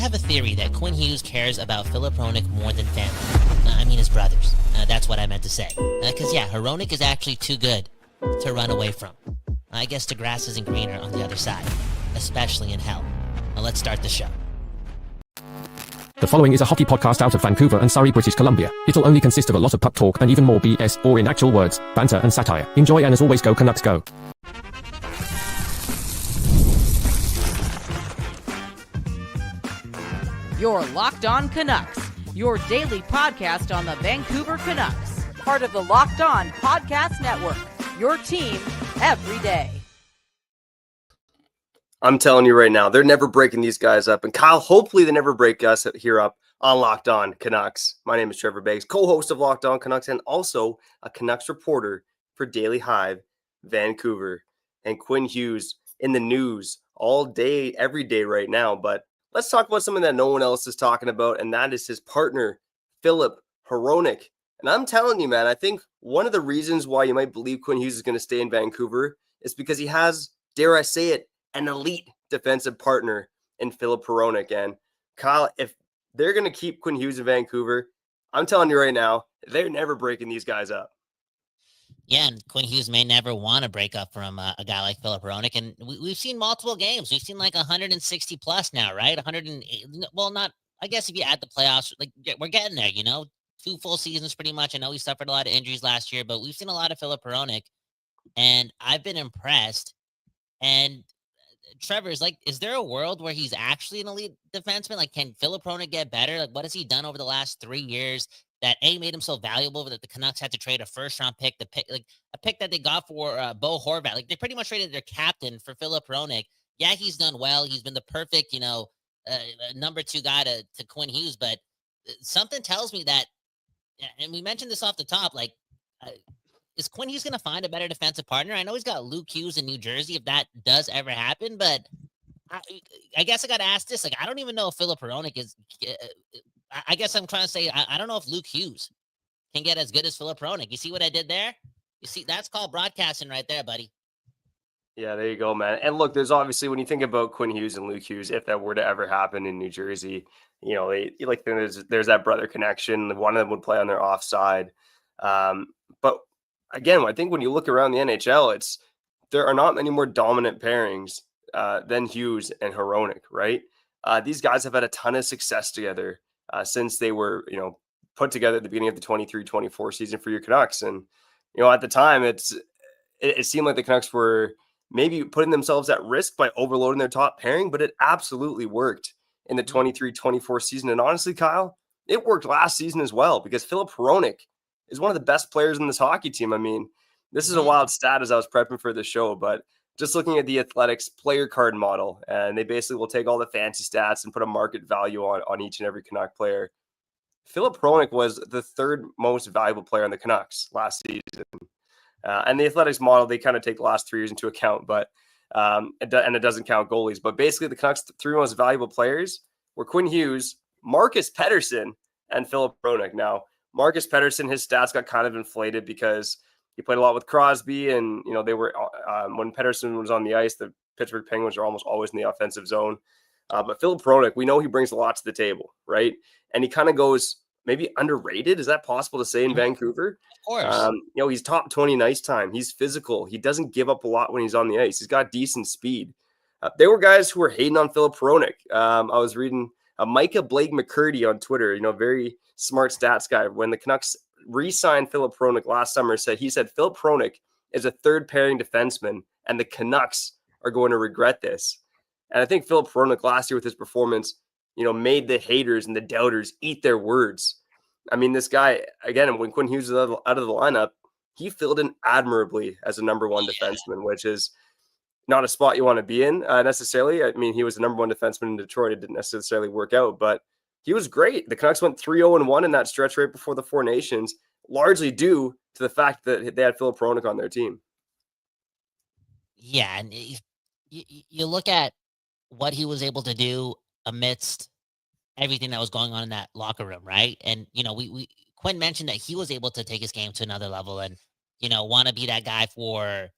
have a theory that Quinn Hughes cares about Philip Hronek more than family. I mean his brothers. That's what I meant to say. Because, Hronek is actually too good to run away from. I guess the grass isn't greener on the other side, especially in hell. Now let's start the show. The following is a hockey podcast out of Vancouver and Surrey, British Columbia. It'll only consist of a lot of puck talk and even more BS, or in actual words, banter and satire. Enjoy, and as always, go Canucks go. You're Locked On Canucks, your daily podcast on the Vancouver Canucks. Part of the Locked On Podcast Network, your team every day. I'm telling you right now, they're never breaking these guys up. And Kyle, hopefully they never break us here up on Locked On Canucks. My name is Trevor Beggs, co-host of Locked On Canucks and also a Canucks reporter for Daily Hive Vancouver. And Quinn Hughes in the news all day, every day right now. But let's talk about something that no one else is talking about, and that is his partner, Philip Hronek. And I'm telling you, man, I think one of the reasons why you might believe Quinn Hughes is going to stay in Vancouver is because he has, dare I say it, an elite defensive partner in Philip Hronek. And Kyle, if they're going to keep Quinn Hughes in Vancouver, I'm telling you right now, they're never breaking these guys up. Yeah, and Quinn Hughes may never want to break up from a guy like Philip Hronek. And we've seen multiple games. We've seen like 160 plus now, right? 108. Well, not, I guess if you add the playoffs, like we're getting there, 2 full seasons pretty much. I know he suffered a lot of injuries last year, but we've seen a lot of Philip Hronek, and I've been impressed. And Trevor, is there a world where he's actually an elite defenseman? Like, can Philip Hronek get better? Like, what has he done over the last 3 years that made him so valuable that the Canucks had to trade a first-round pick, a pick that they got for Bo Horvat? Like, they pretty much traded their captain for Philip Hronek. Yeah, he's done well. He's been the perfect, number 2 guy to Quinn Hughes. But something tells me that, and we mentioned this off the top, is Quinn Hughes going to find a better defensive partner? I know he's got Luke Hughes in New Jersey if that does ever happen, but I guess I got to ask this. I don't even know if Philip Hronek is I guess I'm trying to say I don't know if Luke Hughes can get as good as Philip Hronek. You see what I did there? You see, that's called broadcasting right there, buddy. Yeah, there you go, man. And look, there's obviously, when you think about Quinn Hughes and Luke Hughes, if that were to ever happen in New Jersey, there's that brother connection. One of them would play on their offside. But again, I think when you look around the NHL, there are not many more dominant pairings than Hughes and Hronek, right? These guys have had a ton of success together since they were, put together at the beginning of the 23-24 season for your Canucks. And, at the time, it seemed like the Canucks were maybe putting themselves at risk by overloading their top pairing, but it absolutely worked in the 23-24 season. And honestly, Kyle, it worked last season as well, because Philip Hronek is one of the best players in this hockey team. I mean, this is a wild stat as I was prepping for the show, but just looking at the Athletics player card model, and they basically will take all the fancy stats and put a market value on each and every Canuck player. Philip Hronek was the 3rd most valuable player on the Canucks last season. And the Athletics model, they kind of take the last 3 years into account, but it doesn't count goalies. But basically, the Canucks' 3 most valuable players were Quinn Hughes, Marcus Pettersson, and Philip Hronek. Now, Marcus Pettersson, his stats got kind of inflated because he played a lot with Crosby, and they were when Pettersson was on the ice, the Pittsburgh Penguins are almost always in the offensive zone. But Philip Hronek, we know he brings a lot to the table, right? And he kind of goes maybe underrated. Is that possible to say in Vancouver? Of course. He's top 20 in ice time. He's physical. He doesn't give up a lot when he's on the ice. He's got decent speed. There were guys who were hating on Philip Hronek. I was reading Micah Blake McCurdy on Twitter, very smart stats guy. When the Canucks re-signed Philip Hronek last summer, he said Philip Hronek is a 3rd pairing defenseman, and the Canucks are going to regret this. And I think Philip Hronek last year with his performance, made the haters and the doubters eat their words. I mean, this guy, again, when Quinn Hughes was out of the lineup, he filled in admirably as a number 1 defenseman, which is not a spot you want to be in necessarily. I mean, he was the number 1 defenseman in Detroit. It didn't necessarily work out, but he was great. The Canucks went 3-0-1 in that stretch right before the Four Nations, largely due to the fact that they had Philip Hronek on their team. Yeah, and you look at what he was able to do amidst everything that was going on in that locker room, right? And, Quinn mentioned that he was able to take his game to another level and, want to be that guy for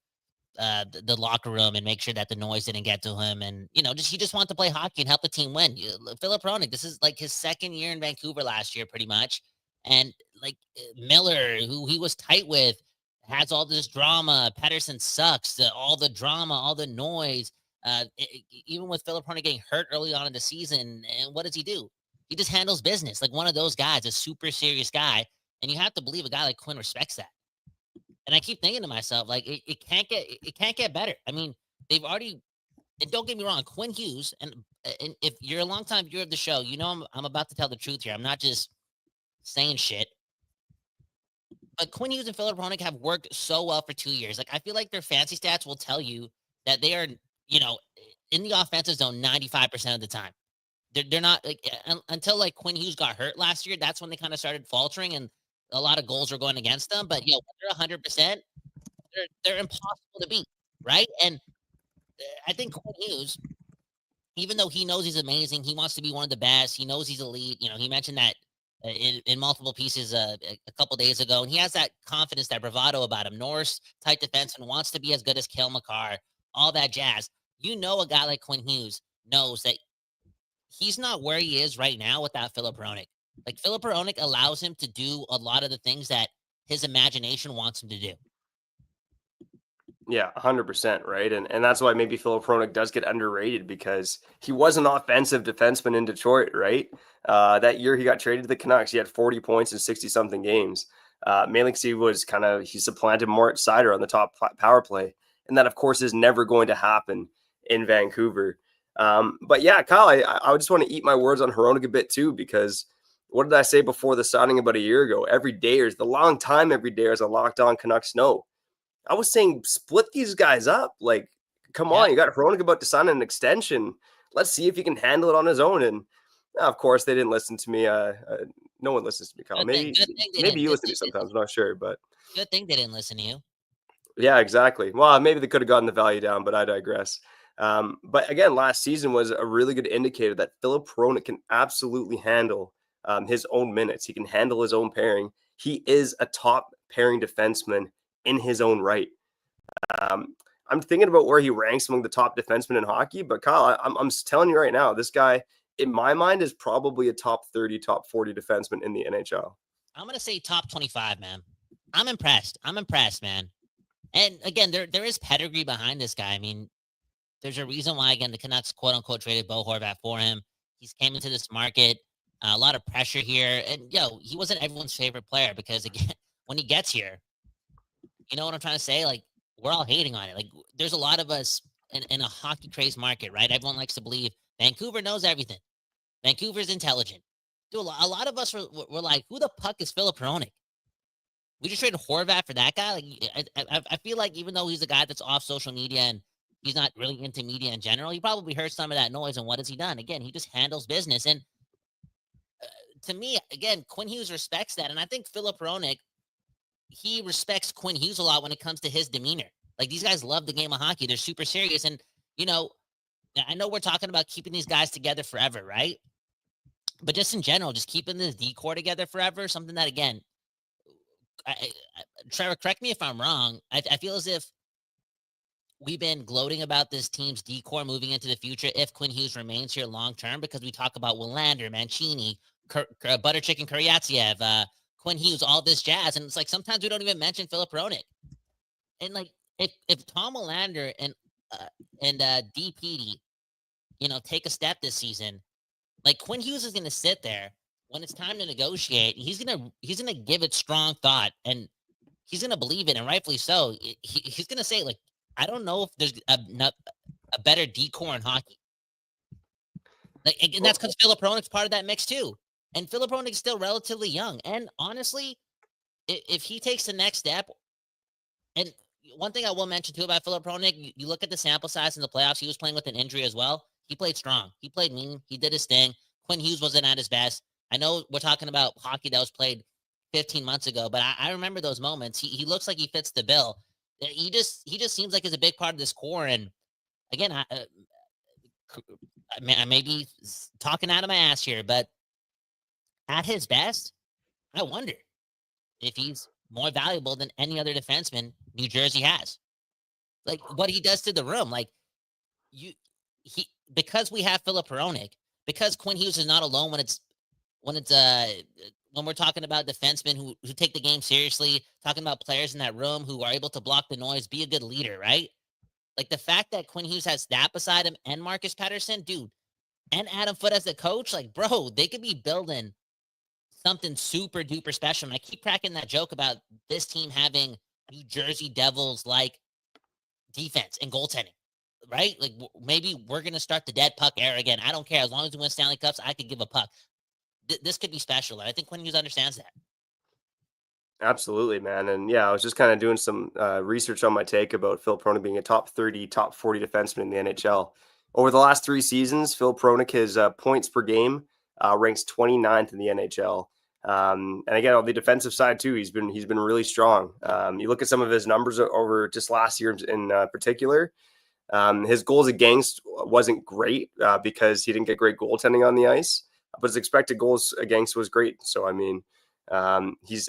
the locker room and make sure that the noise didn't get to him. And, he just wanted to play hockey and help the team win. Philip Hronek, this is like his second year in Vancouver last year, pretty much. And like Miller, who he was tight with, has all this drama. Pedersen sucks. All the drama, all the noise. Even with Philip Hronek getting hurt early on in the season, and what does he do? He just handles business like one of those guys, a super serious guy. And you have to believe a guy like Quinn respects that. And I keep thinking to myself, like, it can't get better. I mean, they've already, and don't get me wrong, Quinn Hughes, and if you're a longtime viewer of the show, I'm about to tell the truth here. I'm not just saying shit. But Quinn Hughes and Philip Hronek have worked so well for 2 years. Like, I feel like their fancy stats will tell you that they are, in the offensive zone 95% of the time. They're not like until like Quinn Hughes got hurt last year. That's when they kind of started faltering, and a lot of goals were going against them. But they're 100%. They're impossible to beat, right? And I think Quinn Hughes, even though he knows he's amazing, he wants to be one of the best. He knows he's elite. He mentioned that in multiple pieces a couple days ago, and he has that confidence, that bravado about him. Norris type defenseman, wants to be as good as Cale Makar, all that jazz. A guy like Quinn Hughes knows that he's not where he is right now without Philip Hronek. Like, Philip Hronek allows him to do a lot of the things that his imagination wants him to do. Yeah, 100%, right? And that's why maybe Philip Hronek does get underrated, because he was an offensive defenseman in Detroit, right? That year he got traded to the Canucks. He had 40 points in 60-something games. Mainly because he supplanted Moritz Seider on the top power play. And that, of course, is never going to happen in Vancouver. But yeah, Kyle, I just want to eat my words on Hronek a bit too, because what did I say before the signing about a year ago? Every dayers a Locked On Canucks know. I was saying split these guys up. Like, come on, you got Hronek about to sign an extension. Let's see if he can handle it on his own. And of course, they didn't listen to me. No one listens to me, Kyle. Maybe you listen to me sometimes. I'm not sure, but good thing they didn't listen to you. Yeah, exactly. Well, maybe they could have gotten the value down, but I digress. But again, last season was a really good indicator that Philip Hronek can absolutely handle his own minutes. He can handle his own pairing. He is a top pairing defenseman in his own right. I'm thinking about where he ranks among the top defensemen in hockey, but Kyle, I'm telling you right now, this guy, in my mind, is probably a top 30, top 40 defenseman in the NHL. I'm going to say top 25, man. I'm impressed, man. And again, there is pedigree behind this guy. I mean, there's a reason why, again, the Canucks, quote unquote, traded Bo Horvat for him. He's came into this market, a lot of pressure here. And, he wasn't everyone's favorite player because, again, when he gets here, you know what I'm trying to say? Like, we're all hating on it. Like, there's a lot of us in a hockey crazed market, right? Everyone likes to believe Vancouver knows everything. Vancouver's intelligent. Dude, a lot of us were like, who the puck is Philip Hronek? We just traded Horvat for that guy. Like, I feel like even though he's a guy that's off social media and he's not really into media in general, he probably heard some of that noise. And what has he done? Again, he just handles business. And to me, again, Quinn Hughes respects that. And I think Philip Hronek, he respects Quinn Hughes a lot when it comes to his demeanor. Like, these guys love the game of hockey. They're super serious. And, I know we're talking about keeping these guys together forever, right? But just in general, just keeping this decor together forever, something that, again, Trevor, correct me if I'm wrong. I feel as if we've been gloating about this team's decor moving into the future if Quinn Hughes remains here long term, because we talk about Willander, Mancini, Butter Chicken Kuryatsiev, Quinn Hughes, all this jazz. And it's like sometimes we don't even mention Philip Hronek. And like if Tom Willander and D. Petey, take a step this season, like Quinn Hughes is going to sit there when it's time to negotiate. He's gonna give it strong thought, and he's gonna believe it, and rightfully so. He's gonna say, like, I don't know if there's a better decor in hockey. Like, and that's because Philip Hronek's part of that mix too. And Philip Hronek's still relatively young. And honestly, if he takes the next step, and one thing I will mention too about Philip Hronek, you look at the sample size in the playoffs. He was playing with an injury as well. He played strong. He played mean. He did his thing. Quinn Hughes wasn't at his best. I know we're talking about hockey that was played 15 months ago, but I remember those moments. He looks like he fits the bill. He just seems like he's a big part of this core. And again, I may be talking out of my ass here, but at his best, I wonder if he's more valuable than any other defenseman New Jersey has. Like what he does to the room. Like because we have Philip Hronek, because Quinn Hughes is not alone when we're talking about defensemen who take the game seriously, talking about players in that room who are able to block the noise, be a good leader, right? Like the fact that Quinn Hughes has that beside him and Marcus Pettersson, dude, and Adam Foote as the coach, like, bro, they could be building something super duper special. And I keep cracking that joke about this team having New Jersey Devils like defense and goaltending, right? Like maybe we're gonna start the dead puck era again. I don't care as long as we win Stanley Cups. I could give a puck. This could be special, and I think Quinn Hughes understands that. Absolutely, man. And yeah, I was just kind of doing some research on my take about Phil Hronek being a top 30, top 40 defenseman in the NHL. Over the last 3 seasons, Phil Hronek, his points per game ranks 29th in the NHL. And again, on the defensive side too, he's been really strong. You look at some of his numbers over just last year in particular. His goals against wasn't great because he didn't get great goaltending on the ice, but his expected goals against was great. So I mean, he's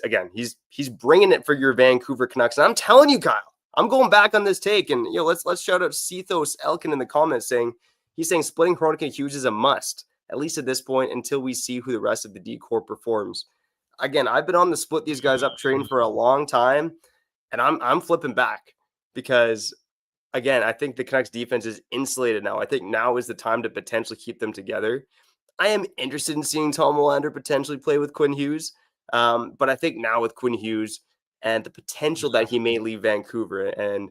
bringing it for your Vancouver Canucks. And I'm telling you, Kyle, I'm going back on this take, and let's shout out Cethos Elkin in the comments saying splitting Hronek and Hughes is a must, at least at this point, until we see who the rest of the D corps performs. Again, I've been on the split these guys up train for a long time, and I'm flipping back because, again, I think the Canucks defense is insulated now. I think now is the time to potentially keep them together. I am interested in seeing Tom Willander potentially play with Quinn Hughes. But I think now with Quinn Hughes and the potential that he may leave Vancouver, and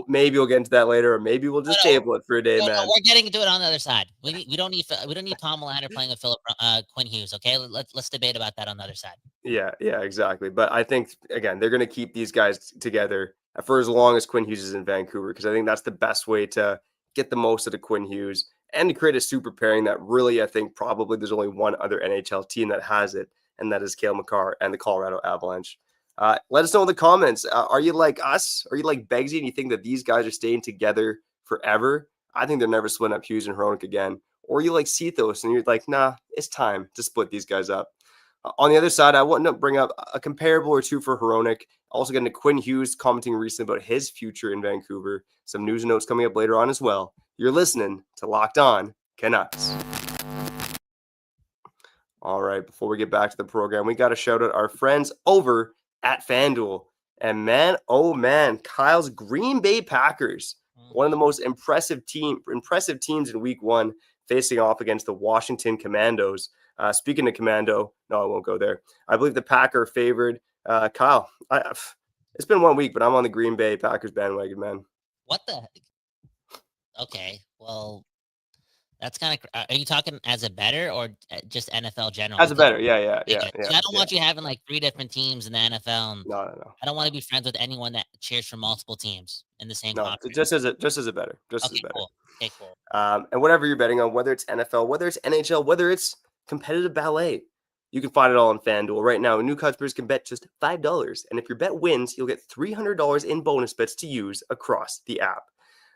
maybe we'll get into that later, or maybe we'll just table it for a day, man. No, we're getting into it on the other side. We don't need Tom Willander playing with Quinn Hughes. Okay, let's debate about that on the other side. Yeah, exactly. But I think again they're going to keep these guys together for as long as Quinn Hughes is in Vancouver, because I think that's the best way to get the most out of Quinn Hughes and to create a super pairing that really, I think probably there's only one other NHL team that has it, and that is Cale Makar and the Colorado Avalanche. Let us know in the comments. Are you like us? Are you like Beggsy and you think that these guys are staying together forever? I think they're never splitting up Hughes and Hronek again. Or you like Cethos and you're like, nah, it's time to split these guys up. On the other side, I want to bring up a comparable or two for Hronek. Also getting to Quinn Hughes commenting recently about his future in Vancouver. Some news and notes coming up later on as well. You're listening to Locked On Canucks. All right, before we get back to the program, we got to shout out our friends over at FanDuel. And man, oh man, Kyle's Green Bay Packers, one of the most impressive teams in week 1, facing off against the Washington Commandos. Speaking of Commando, no, I won't go there. I believe the Packer favored. Kyle, it's been 1 week, but I'm on the Green Bay Packers bandwagon, man. What the heck? Okay, well, that's kind of. Are you talking as a bettor or just NFL general? As a bettor, yeah. So I don't want you having like 3 different teams in the NFL. And no. I don't want to be friends with anyone that cheers for multiple teams in the same conference. Just as a bettor. Cool. Okay, cool. And whatever you're betting on, whether it's NFL, whether it's NHL, whether it's competitive ballet, you can find it all on FanDuel right now. New customers can bet just $5, and if your bet wins, you'll get $300 in bonus bets to use across the app.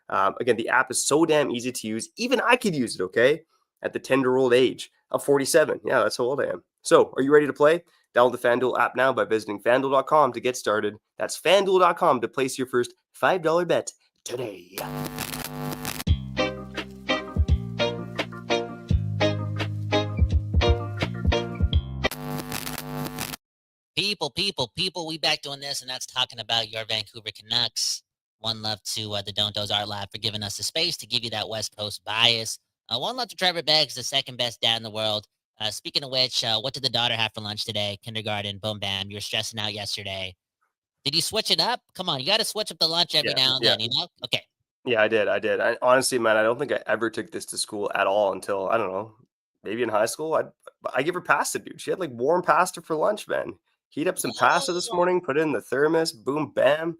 Again, the app is so damn easy to use. Even I could use it, okay? At the tender-old age of 47. Yeah, that's how old I am. So, are you ready to play? Download the FanDuel app now by visiting FanDuel.com to get started. That's FanDuel.com to place your first $5 bet today. People, we back doing this, and that's talking about your Vancouver Canucks. One love to the Don't Doze Art Lab for giving us the space to give you that West Coast bias. One love to Trevor Beggs, the second best dad in the world. Speaking of which, what did the daughter have for lunch today? Kindergarten, boom, bam. You were stressing out yesterday. Did you switch it up? Come on, you got to switch up the lunch every now and then, you know? Okay. Yeah, I did. I honestly, man, I don't think I ever took this to school at all until, I don't know, maybe in high school. I give her pasta, dude. She had like warm pasta for lunch, man. Heat up some pasta this morning, put it in the thermos, boom, bam.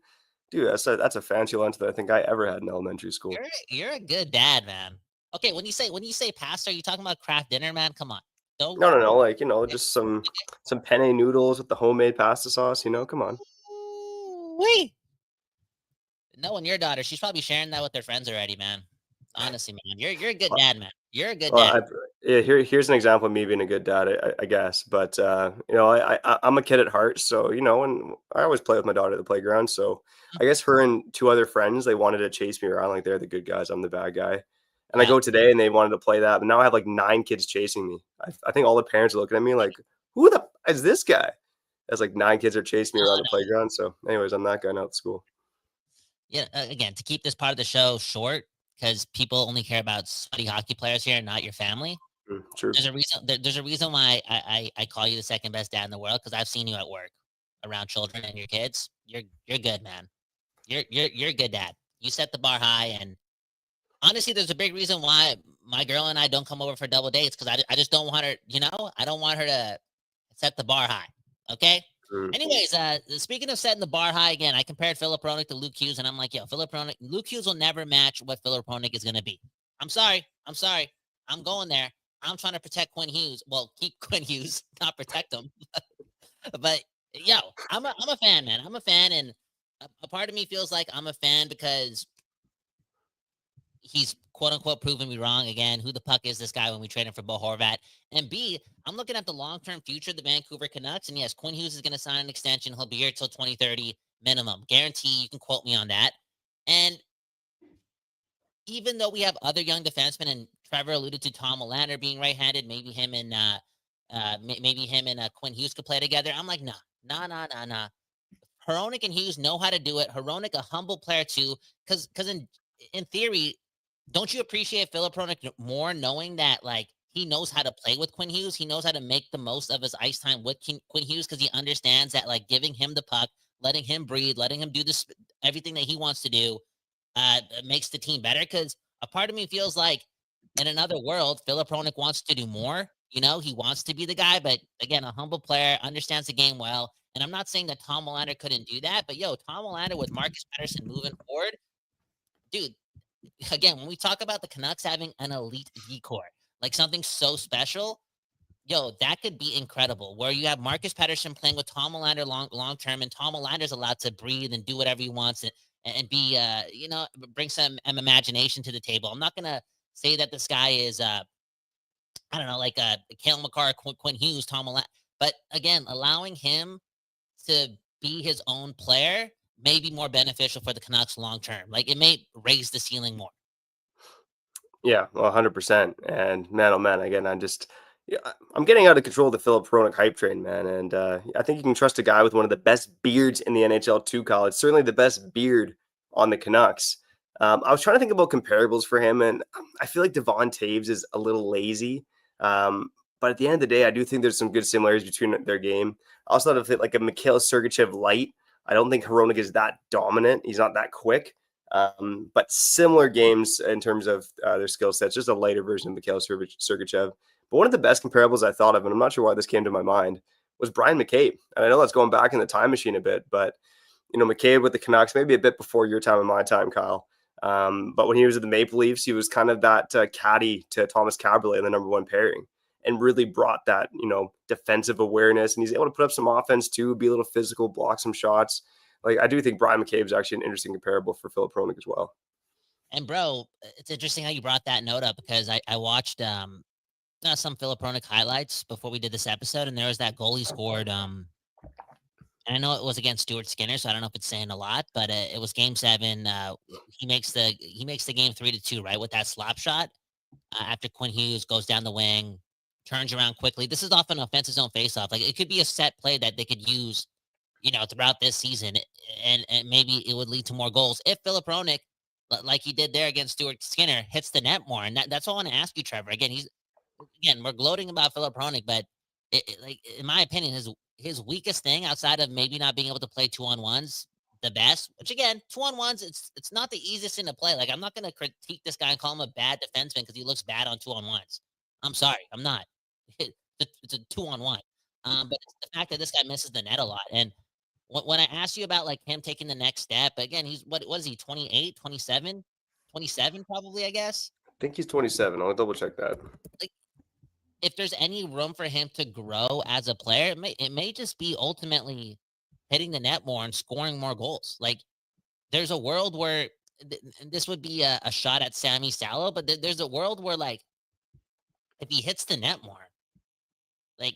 Dude, that's a fancy lunch that I think I ever had in elementary school. You're a good dad, man. Okay, when you say pasta, are you talking about Kraft Dinner, man? Come on. No. Like, just some penne noodles with the homemade pasta sauce, come on. Wait. No, and your daughter, she's probably sharing that with her friends already, man. Honestly, man. You're a good dad, man. You're a good Well, dad. here's an example of me being a good dad, I guess. But I'm a kid at heart, so and I always play with my daughter at the playground. So I guess her and two other friends, they wanted to chase me around like they're the good guys, I'm the bad guy. And I Yeah. go today, and they wanted to play that, but now I have like 9 kids chasing me. I think all the parents are looking at me like, "Who the is this guy?" As like 9 kids are chasing me around the playground. So, anyways, I'm that guy now at school. Yeah. Again, to keep this part of the show short, because people only care about sweaty hockey players here, not your family. True. There's a reason. There's a reason why I call you the second best dad in the world, because I've seen you at work around children and your kids. You're good, man. You're a good dad. You set the bar high, and honestly, there's a big reason why my girl and I don't come over for double dates, because I just don't want her. I don't want her to set the bar high. Okay. Mm. Anyways, speaking of setting the bar high again, I compared Philip Hronek to Luke Hughes, and I'm like, yo, Luke Hughes will never match what Philip Hronek is gonna be. I'm sorry. I'm sorry. I'm going there. I'm trying to protect Quinn Hughes. Well, keep Quinn Hughes, not protect him. But yo, I'm a fan, man. I'm a fan, and a part of me feels like I'm a fan because he's quote unquote proven me wrong again. Who the puck is this guy when we trade him for Bo Horvat? And B, I'm looking at the long term future of the Vancouver Canucks. And yes, Quinn Hughes is going to sign an extension. He'll be here till 2030 minimum. Guarantee, you can quote me on that. And even though we have other young defensemen, and Trevor alluded to Tom Olander being right handed, maybe him and Quinn Hughes could play together. I'm like, nah. Hronek and Hughes know how to do it. Hronek, a humble player too, because in theory, don't you appreciate Philip Hronek more knowing that like he knows how to play with Quinn Hughes? He knows how to make the most of his ice time with Quinn Hughes, because he understands that like giving him the puck, letting him breathe, letting him do this everything that he wants to do, makes the team better. Because a part of me feels like in another world, Philip Hronek wants to do more. He wants to be the guy, but again, a humble player, understands the game well. And I'm not saying that Tom Olander couldn't do that, but yo, Tom Olander with Marcus Patterson moving forward, dude. Again, when we talk about the Canucks having an elite decor, like something so special, yo, that could be incredible. Where you have Marcus Patterson playing with Tom Olander long term, and Tom Olander's allowed to breathe and do whatever he wants, and be bring some imagination to the table. I'm not gonna say that this guy is I don't know, like Kale McCarr, Quinn Hughes, Tom Olander, but again, allowing him to be his own player may be more beneficial for the Canucks long term. Like it may raise the ceiling more. Yeah, well, 100%. And man, oh man, again, I'm getting out of control of the Philip Hronek hype train, man. And I think you can trust a guy with one of the best beards in the NHL too, Kyle. It's certainly the best beard on the Canucks. I was trying to think about comparables for him, and I feel like Devon Taves is a little lazy. But at the end of the day, I do think there's some good similarities between their game. I also thought of it like a Mikhail Sergachev light. I don't think Hronek is that dominant. He's not that quick. But similar games in terms of their skill sets, just a lighter version of Mikhail Sergachev. But one of the best comparables I thought of, and I'm not sure why this came to my mind, was Brian McCabe. And I know that's going back in the time machine a bit, but McCabe with the Canucks, maybe a bit before your time and my time, Kyle. But when he was at the Maple Leafs, he was kind of that caddy to Thomas Caberlet in the number one pairing, and really brought that defensive awareness. And he's able to put up some offense too, be a little physical, block some shots. Like I do think Brian McCabe is actually an interesting comparable for Philip Hronek as well. And bro, it's interesting how you brought that note up, because I watched some Philip Hronek highlights before we did this episode, and there was that goal he scored. And I know it was against Stuart Skinner, so I don't know if it's saying a lot, but it was Game 7. He makes the game 3-2, right, with that slap shot after Quinn Hughes goes down the wing, turns around quickly. This is off an offensive zone faceoff. Like it could be a set play that they could use, throughout this season, and maybe it would lead to more goals if Philip Hronek, like he did there against Stuart Skinner, hits the net more. And that's all I want to ask you, Trevor. Again, we're gloating about Philip Hronek, but like in my opinion, his weakest thing outside of maybe not being able to play 2-on-1s the best, which again, 2-on-1s, it's not the easiest thing to play. Like I'm not going to critique this guy and call him a bad defenseman because he looks bad on 2-on-1s. I'm sorry, I'm not. It's a 2-on-1. But it's the fact that this guy misses the net a lot. And when I asked you about like him taking the next step, again, he's what is he, 28, 27? 27 probably, I guess. I think he's 27. I'll double check that. Like if there's any room for him to grow as a player, it may just be ultimately hitting the net more and scoring more goals. Like there's a world where this would be a shot at Sammy Salo, but there's a world where like if he hits the net more, like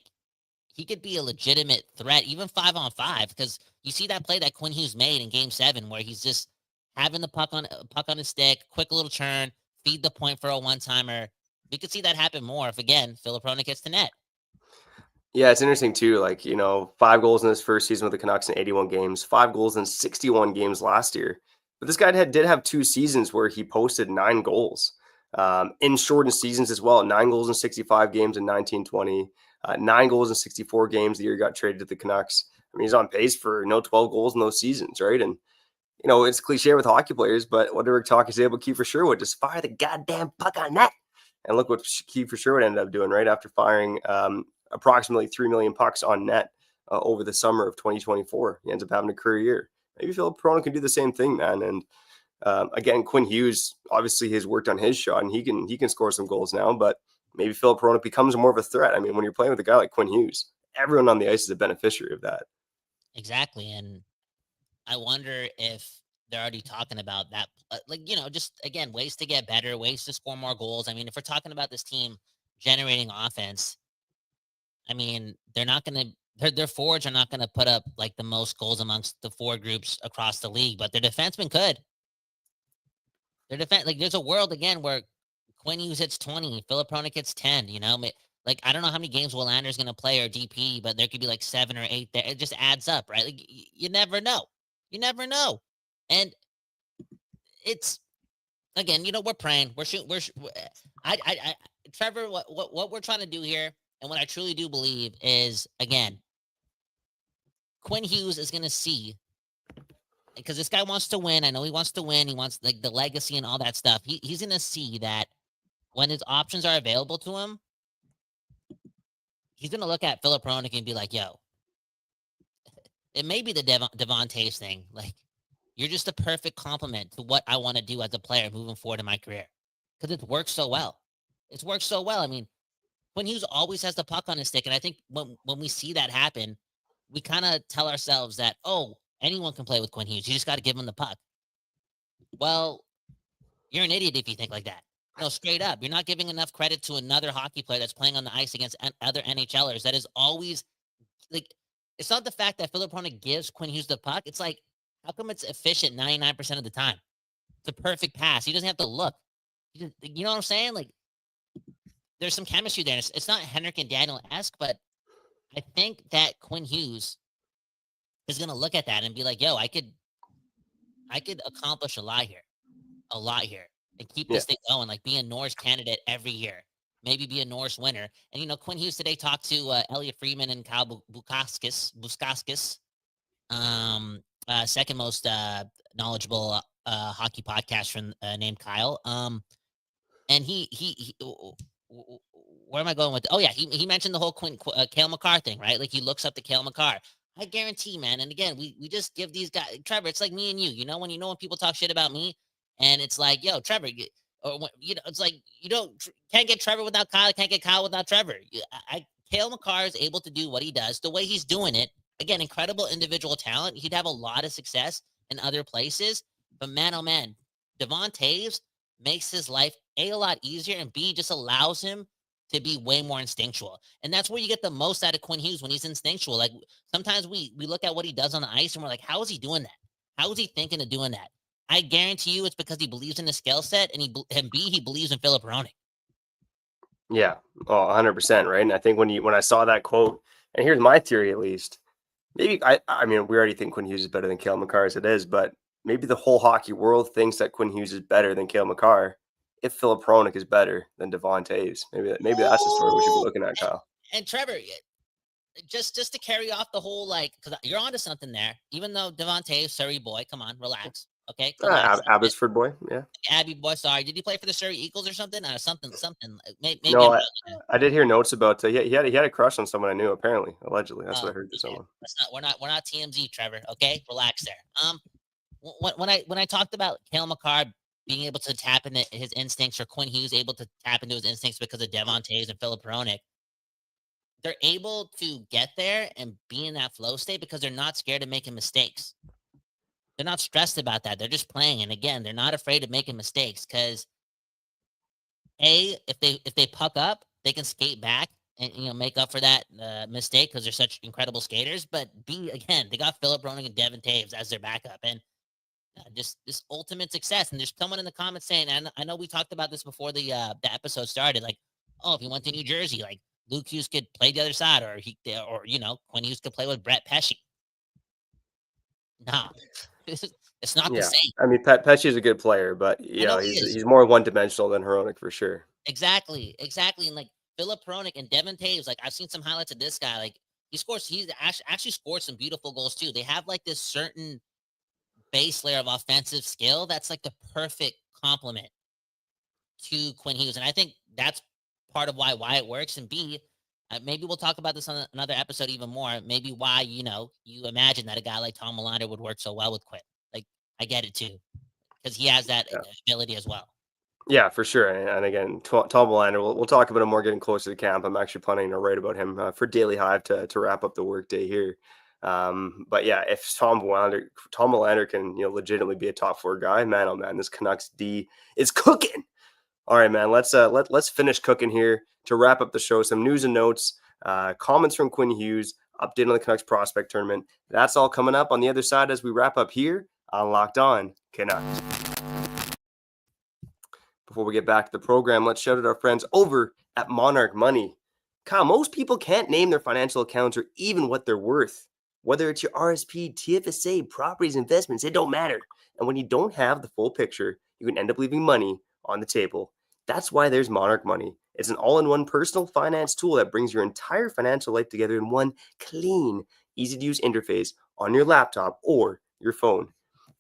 he could be a legitimate threat, even 5-on-5, because you see that play that Quinn Hughes made in Game 7, where he's just having the puck on his stick, quick little turn, feed the point for a one-timer. We could see that happen more if, again, Philip Hronek hits the net. Yeah, it's interesting too. Like, 5 goals in his first season with the Canucks in 81 games, 5 goals in 61 games last year. But this guy did have 2 seasons where he posted 9 goals in shortened seasons as well. 9 goals in 65 games in 1920, 9 goals in 64 games the year he got traded to the Canucks. I mean, he's on pace for 12 goals in those seasons, right? And it's cliche with hockey players, but what did Rick Talk is able to keep for Sherwood? Just fire the goddamn puck on net. And look what Kiefer Sherwood ended up doing right after firing approximately 3 million pucks on net over the summer of 2024. He ends up having a career year. Maybe Philip Hronek can do the same thing, man. And again, Quinn Hughes obviously has worked on his shot, and he can score some goals now. But maybe Philip Hronek becomes more of a threat. I mean, when you're playing with a guy like Quinn Hughes, everyone on the ice is a beneficiary of that. Exactly, and I wonder if they're already talking about that, just again, ways to get better, ways to score more goals. I mean, if we're talking about this team generating offense, I mean, they're not going to, their forwards are not going to put up like the most goals amongst the forward groups across the league, but their defensemen could. Their defense, like, there's a world again where Quinn Hughes hits 20, Philip Hronek hits 10, like, I don't know how many games Willander's going to play or DP, but there could be like 7 or 8 there. It just adds up, right? Like, you never know. You never know. And it's, again, we're praying. We're shooting. Trevor, what we're trying to do here, and what I truly do believe is, again, Quinn Hughes is going to see, because this guy wants to win. I know he wants to win. He wants like the legacy and all that stuff. He's going to see that when his options are available to him, he's going to look at Philip Hronek and be like, yo, it may be the Devon Toews thing. Like, you're just a perfect complement to what I want to do as a player moving forward in my career, because it's worked so well. It's worked so well. I mean, Quinn Hughes always has the puck on his stick, and I think when we see that happen, we kind of tell ourselves that, oh, anyone can play with Quinn Hughes. You just got to give him the puck. Well, you're an idiot if you think like that. No, straight up. You're not giving enough credit to another hockey player that's playing on the ice against other NHLers that is always, like, it's not the fact that Philip Hronek gives Quinn Hughes the puck. It's like, how come it's efficient 99% of the time? It's a perfect pass. He doesn't have to look. You know what I'm saying? Like, there's some chemistry there. It's not Henrik and Daniel-esque, but I think that Quinn Hughes is going to look at that and be like, yo, I could accomplish a lot here, and keep this thing going, like be a Norris candidate every year, maybe be a Norris winner. And, Quinn Hughes today talked to Elliot Friedman and Kyle Bukaskis, second most knowledgeable hockey podcast from named Kyle. And he where am I going with? Oh yeah, he mentioned the whole Cale Makar thing, right? Like, he looks up to Cale Makar. I guarantee, man. And again, we just give these guys, Trevor. It's like me and you. When people talk shit about me, and it's like, yo, Trevor, it's like can't get Trevor without Kyle. Can't get Kyle without Trevor. Cale Makar is able to do what he does the way he's doing it. Again, incredible individual talent. He'd have a lot of success in other places, but man, oh man, Devon Toews makes his life A, a lot easier, and B, just allows him to be way more instinctual. And that's where you get the most out of Quinn Hughes, when he's instinctual. Like, sometimes we look at what he does on the ice and we're like, how is he doing that? How is he thinking of doing that? I guarantee you it's because he believes in the skill set, and B, he believes in Philip Hronek. Yeah, 100%, right? And I think when I saw that quote, and here's my theory at least, maybe I mean, we already think Quinn Hughes is better than Cale Makar as it is, but maybe the whole hockey world thinks that Quinn Hughes is better than Cale Makar if Philip Hronek is better than Devon Toews. Maybe that's the story we should be looking at, Kyle. And Trevor, just to carry off the whole, like, because you're onto something there. Even though Devon Toews, Surrey boy, come on, relax, okay? Abbotsford boy, yeah. Abbey boy, sorry. Did he play for the Surrey Eagles or something? Something. Maybe no, I did hear notes about. He had a crush on someone I knew. Apparently, allegedly, that's what I heard to someone. We're not TMZ, Trevor. Okay, relax there. When I talked about Cale Makar being able to tap into his instincts, or Quinn Hughes able to tap into his instincts because of Devon Toews and Philip Hronek, they're able to get there and be in that flow state because they're not scared of making mistakes. They're not stressed about that. They're just playing. And again, they're not afraid of making mistakes because, A, if they puck up, they can skate back and make up for that mistake because they're such incredible skaters. But B, again, they got Philip Hronek and Devin Taves as their backup, and just this ultimate success. And there's someone in the comments saying, and I know we talked about this before the episode started, like, oh, if he went to New Jersey, like Luke Hughes could play the other side, or Quinn Hughes could play with Brett Pesce. No, it's not the Yeah. same. I mean, Pesce is a good player, but he's more one-dimensional than Hronek for sure. Exactly. And like Philip Hronek and Devin Taves, like I've seen some highlights of this guy. Like he's actually scored some beautiful goals too. They have like this certain base layer of offensive skill that's like the perfect complement to Quinn Hughes. And I think that's part of why it works. And B, maybe we'll talk about this on another episode even more. Maybe why, you imagine that a guy like Tom Melander would work so well with Quinn. Like, I get it too, because he has that ability as well. Yeah, for sure. And again, Tom Melander, we'll talk about him more getting closer to camp. I'm actually planning to write about him for Daily Hive to wrap up the workday here. But yeah, if Tom Melander can legitimately be a top 4 guy, man, oh man, this Canucks D is cooking. All right, man, let's finish cooking here to wrap up the show. Some news and notes, comments from Quinn Hughes, update on the Canucks prospect tournament. That's all coming up on the other side as we wrap up here on Locked On Canucks. Before we get back to the program, let's shout out our friends over at Monarch Money. Kyle, most people can't name their financial accounts or even what they're worth. Whether it's your RSP, TFSA, properties, investments, it don't matter. And when you don't have the full picture, you can end up leaving money on the table. That's why there's Monarch Money. It's an all-in-one personal finance tool that brings your entire financial life together in one clean, easy-to-use interface on your laptop or your phone.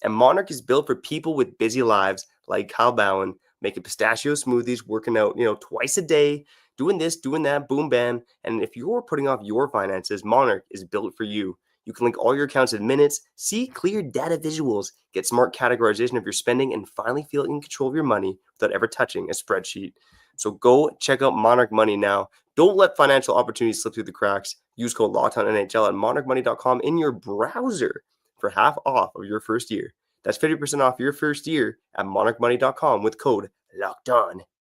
And Monarch is built for people with busy lives like Kyle Bowen, making pistachio smoothies, working out, twice a day, doing this, doing that, boom, bam. And if you're putting off your finances, Monarch is built for you. You can link all your accounts in minutes, see clear data visuals, get smart categorization of your spending, and finally feel in control of your money without ever touching a spreadsheet. So go check out Monarch Money now. Don't let financial opportunities slip through the cracks. Use code LOCKEDONNHL at monarchmoney.com in your browser for half off of your first year. That's 50% off your first year at monarchmoney.com with code LOCKEDONNHL.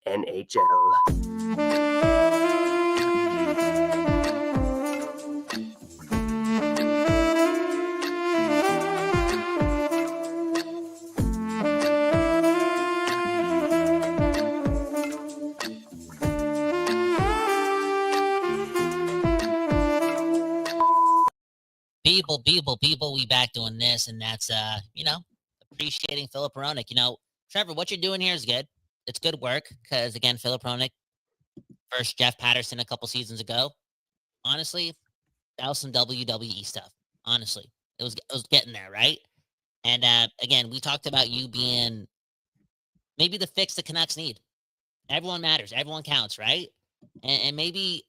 People, we back doing this, and that's appreciating Philip Hronek. Trevor, what you're doing here is good. It's good work because again, Philip Hronek, first Jeff Patterson a couple seasons ago. Honestly, that was some WWE stuff. Honestly, it was getting there, right? And again, we talked about you being maybe the fix the Canucks need. Everyone matters. Everyone counts, right? And maybe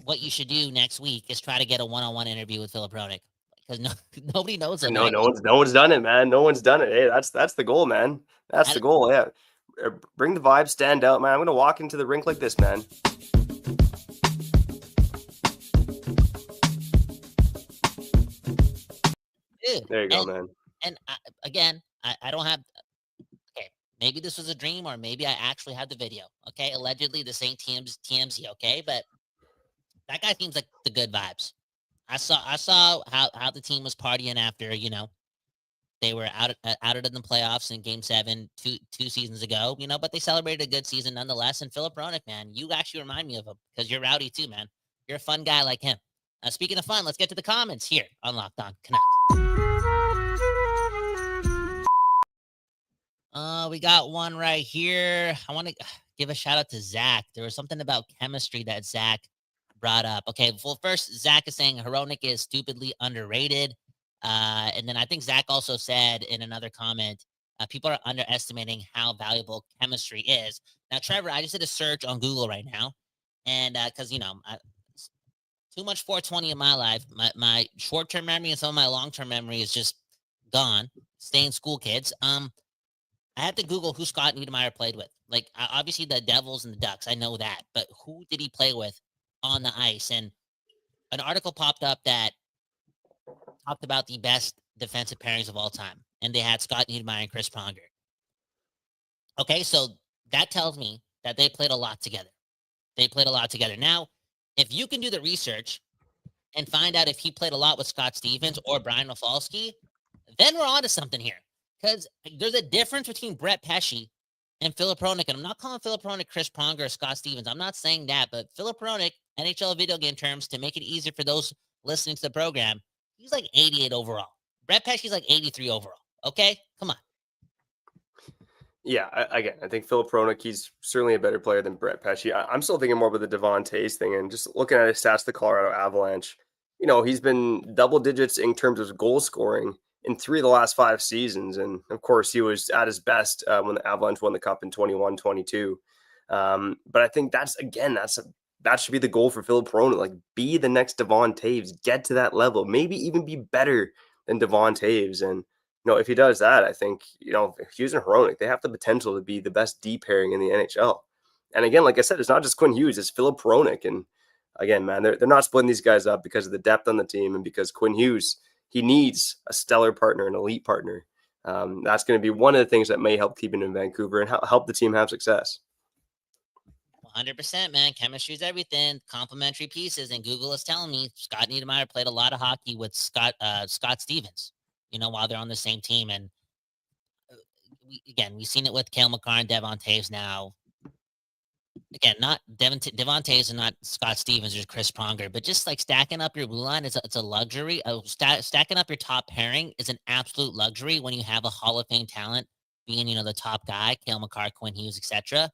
what you should do next week is try to get a one-on-one interview with Philip Hronek because nobody knows him. No one's done it, man. No one's done it. Hey, that's the goal, man. That's the goal. Yeah, bring the vibe, stand out, man. I'm gonna walk into the rink like this, man. Dude, there you go, man. And I don't have. Okay, maybe this was a dream, or maybe I actually had the video. Okay, allegedly this ain't TMZ. Okay, but that guy seems like the good vibes. I saw how the team was partying after they were out in the playoffs in Game 7 two seasons ago. But they celebrated a good season nonetheless. And Philip Hronek, man, you actually remind me of him because you're rowdy too, man. You're a fun guy like him. Speaking of fun, let's get to the comments here on Locked On Canucks. We got one right here. I want to give a shout out to Zach. There was something about chemistry that Zach brought up. Okay, well, first, Zach is saying Hronek is stupidly underrated. And then I think Zach also said in another comment, people are underestimating how valuable chemistry is. Now, Trevor, I just did a search on Google right now. And because, too much 420 in my life. My short-term memory and some of my long-term memory is just gone. Stay in school, kids. I had to Google who Scott Niedermayer played with. Like, obviously the Devils and the Ducks. I know that. But who did he play with on the ice? And an article popped up that talked about the best defensive pairings of all time. And they had Scott Niedermayer and Chris Pronger. Okay, so that tells me that they played a lot together. They played a lot together. Now, if you can do the research and find out if he played a lot with Scott Stevens or Brian Rafalski, then we're on to something here. Because there's a difference between Brett Pesce and Philip Hronek. And I'm not calling Philip Hronek Chris Pronger or Scott Stevens. I'm not saying that. But Philip Hronek, NHL video game terms, to make it easier for those listening to the program, he's like 88 overall. Brett Pesce's like 83 overall. Okay? Come on. Yeah, I think Philip Hronek, he's certainly a better player than Brett Pesce. I'm still thinking more about the Devon Taves thing, and just looking at his stats, the Colorado Avalanche, he's been double digits in terms of goal scoring in 3 of the last 5 seasons. And of course, he was at his best when the Avalanche won the Cup in 21-22. But I think that should be the goal for Philip Hronek. Like, be the next Devon Taves, get to that level, maybe even be better than Devon Taves. And if he does that, I think, Hughes and Hronek, they have the potential to be the best D pairing in the NHL. And again, like I said, it's not just Quinn Hughes, it's Philip Hronek. And again, man, they're not splitting these guys up because of the depth on the team and because Quinn Hughes, he needs a stellar partner, an elite partner. That's going to be one of the things that may help keep him in Vancouver and help the team have success. 100%, man. Chemistry is everything. Complementary pieces. And Google is telling me Scott Niedermayer played a lot of hockey with Scott Stevens, while they're on the same team. And we've seen it with Cale Makar and Devon Taves now. Again, not Devon Taves and not Scott Stevens or Chris Pronger, but just like stacking up your blue line, it's a luxury. Stacking up your top pairing is an absolute luxury when you have a Hall of Fame talent being, the top guy, Cale Makar, Quinn Hughes, etc.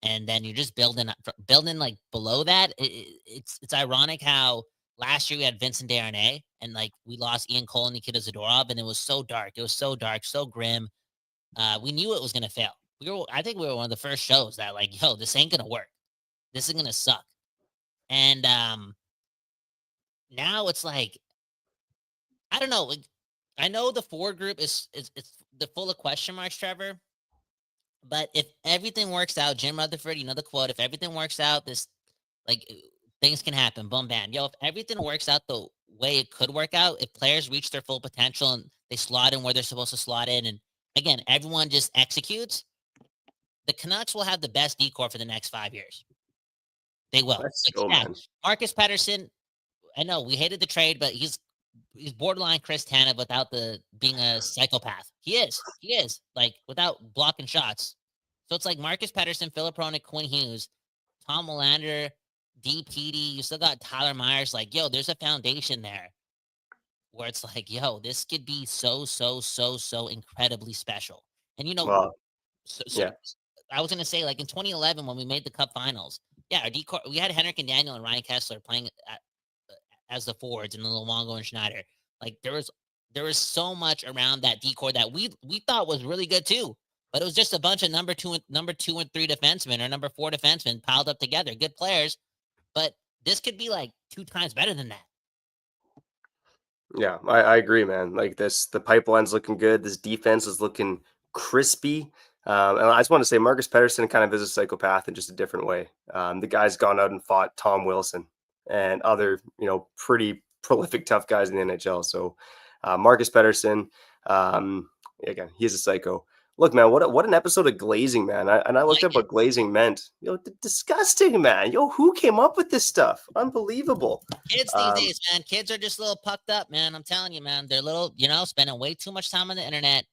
And then you're just building like below that. It's ironic how last year we had Vincent Desharnais and like we lost Ian Cole and Nikita Zadorov, and it was so dark. It was so dark, so grim. We knew it was going to fail. I think we were one of the first shows that like, this ain't going to work. This is going to suck. And now it's like, I don't know. Like, I know the forward group is the full of question marks, Trevor. But if everything works out, Jim Rutherford, the quote, if everything works out, things can happen. Boom, bam. If everything works out the way it could work out, if players reach their full potential and they slot in where they're supposed to slot in, and again, everyone just executes, the Canucks will have the best decor for the next 5 years. They will. Marcus Pettersson, I know we hated the trade, but he's borderline Chris Tanev without being a psychopath. He is like without blocking shots. So it's like Marcus Pettersson, Philip Hronek, Quinn Hughes, Tom Willander, D. Petey. You still got Tyler Myers. Like, there's a foundation there where it's like, this could be so incredibly special. And yeah. I was gonna say, like in 2011 when we made the Cup Finals, our decor, we had Henrik and Daniel and Ryan Kessler playing as the forwards, and then Luongo and Schneider. Like there was so much around that decor that we thought was really good too, but it was just a bunch of number two and 3 defensemen or number 4 defensemen piled up together, good players. But this could be like 2 times better than that. Yeah, I agree, man. Like the pipeline's looking good. This defense is looking crispy. And I just want to say Marcus Pettersson kind of is a psychopath in just a different way. The guy's gone out and fought Tom Wilson and other, pretty prolific, tough guys in the NHL. So Marcus Pettersson, again, he's a psycho. Look, man, what an episode of glazing, man. I looked up what glazing meant. Disgusting, man. Who came up with this stuff? Unbelievable. Kids these days, man. Kids are just a little pucked up, man. I'm telling you, man. They're little, spending way too much time on the internet.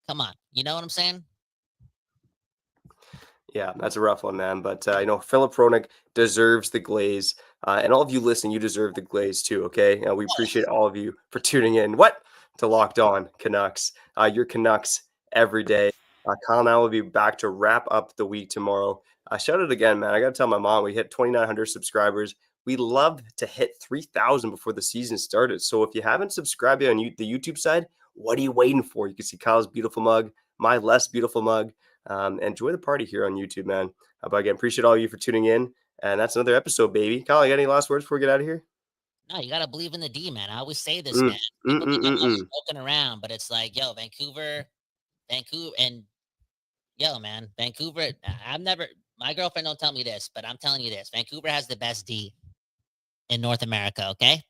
Come on. You know what I'm saying? Yeah, that's a rough one, man. But, Philip Hronek deserves the glaze. And all of you listening, you deserve the glaze too, okay? We appreciate all of you for tuning in. To Locked On Canucks. Your Canucks every day. Kyle and I will be back to wrap up the week tomorrow. Shout out again, man. I got to tell my mom, we hit 2,900 subscribers. We love to hit 3,000 before the season started. So if you haven't subscribed yet on the YouTube side, what are you waiting for? You can see Kyle's beautiful mug, my less beautiful mug. Enjoy the party here on YouTube, man. But again, appreciate all of you for tuning in. And that's another episode, baby. Kyle, you got any last words before we get out of here? No, you got to believe in the D, man. I always say this, man. People think I'm smoking around, but it's like, Vancouver, and man, Vancouver, my girlfriend don't tell me this, but I'm telling you this. Vancouver has the best D in North America, okay?